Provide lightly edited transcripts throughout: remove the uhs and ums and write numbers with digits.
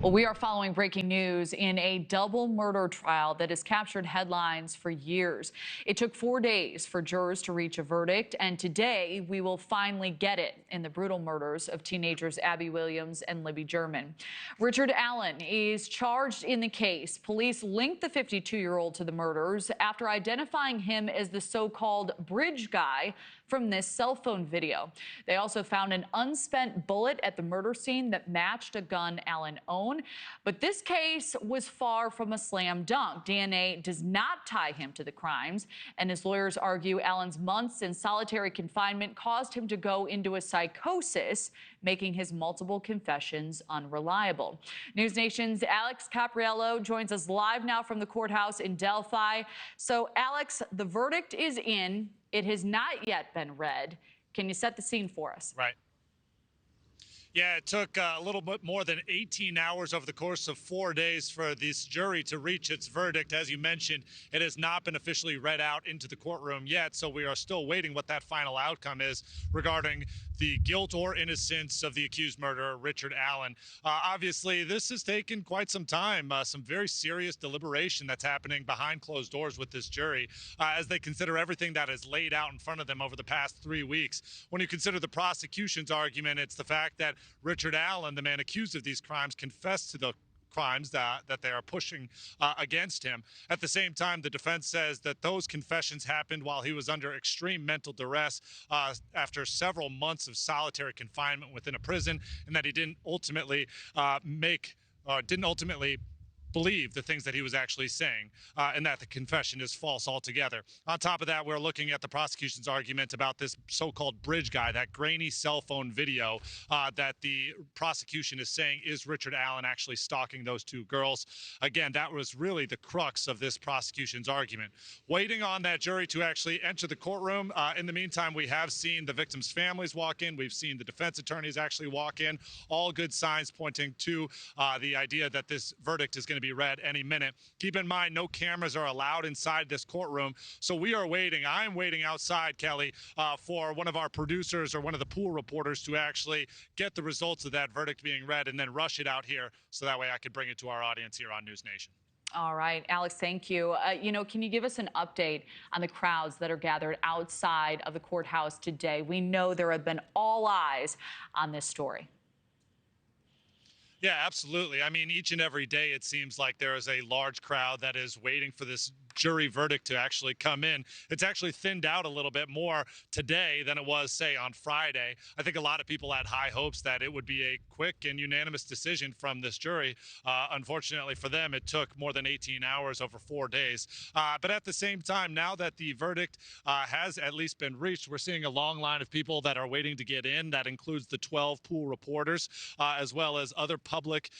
Well, we are following breaking news in a double murder trial that has captured headlines for years. It took 4 days for jurors to reach a verdict, and today we will finally get it in the brutal murders of teenagers Abby Williams and Libby German. Richard Allen is charged in the case. Police linked the 52-year-old to the murders after identifying him as the so-called bridge guy from this cell phone video. They also found an unspent bullet at the murder scene that matched a gun Allen owned. But this case was far from a slam dunk. DNA does not tie him to the crimes, and his lawyers argue Allen's months in solitary confinement caused him to go into a psychosis, making his multiple confessions unreliable. News Nation's Alex Capriello joins us live now from the courthouse in Delphi. So, Alex, the verdict is in. It has not yet been read. Can you set the scene for us? Right. Yeah, it took a little bit more than 18 hours over the course of 4 days for this jury to reach its verdict. As you mentioned, it has not been officially read out into the courtroom yet, so we are still waiting what that final outcome is regarding the guilt or innocence of the accused murderer, Richard Allen. Obviously, this has taken quite some time, some very serious deliberation that's happening behind closed doors with this jury as they consider everything that is laid out in front of them over the past 3 weeks. When you consider the prosecution's argument, it's the fact that Richard Allen, the man accused of these crimes, confessed to the crimes that they are pushing against him. At the same time, the defense says that those confessions happened while he was under extreme mental duress after several months of solitary confinement within a prison, and that he didn't ultimately believe the things that he was actually saying, and that the confession is false altogether. On top of that, we're looking at the prosecution's argument about this so-called bridge guy, that grainy cell phone video that the prosecution is saying is Richard Allen actually stalking those two girls. Again, that was really the crux of this prosecution's argument. Waiting on that jury to actually enter the courtroom. In the meantime, we have seen the victims' families walk in. We've seen the defense attorneys actually walk in. All good signs pointing to the idea that this verdict is going to be read any minute. Keep in mind, no cameras are allowed inside this courtroom, so we are waiting. I'm waiting outside, Kelly, for one of our producers or one of the pool reporters to actually get the results of that verdict being read and then rush it out here so that way I could bring it to our audience here on News Nation. All right, Alex, thank you. Can you give us an update on the crowds that are gathered outside of the courthouse today? We know there have been all eyes on this story. Yeah, absolutely. I mean, each and every day, it seems like there is a large crowd that is waiting for this jury verdict to actually come in. It's actually thinned out a little bit more today than it was, say, on Friday. I think a lot of people had high hopes that it would be a quick and unanimous decision from this jury. Unfortunately for them, it took more than 18 hours over 4 days. But at the same time, now that the verdict has at least been reached, we're seeing a long line of people that are waiting to get in. That includes the 12 pool reporters, as well as other public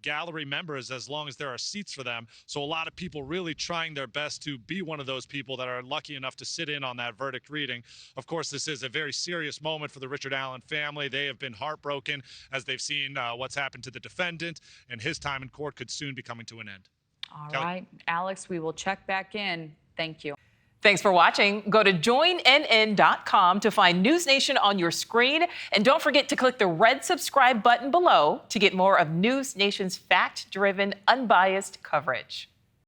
gallery members, as long as there are seats for them. So a lot of people really trying their best to be one of those people that are lucky enough to sit in on that verdict reading. Of course, this is a very serious moment for the Richard Allen family. They have been heartbroken as they've seen what's happened to the defendant, and his time in court could soon be coming to an end. All right, Alex, we will check back in. Thank you. Thanks for watching. Go to joinnn.com to find News Nation on your screen. And don't forget to click the red subscribe button below to get more of News Nation's fact-driven, unbiased coverage.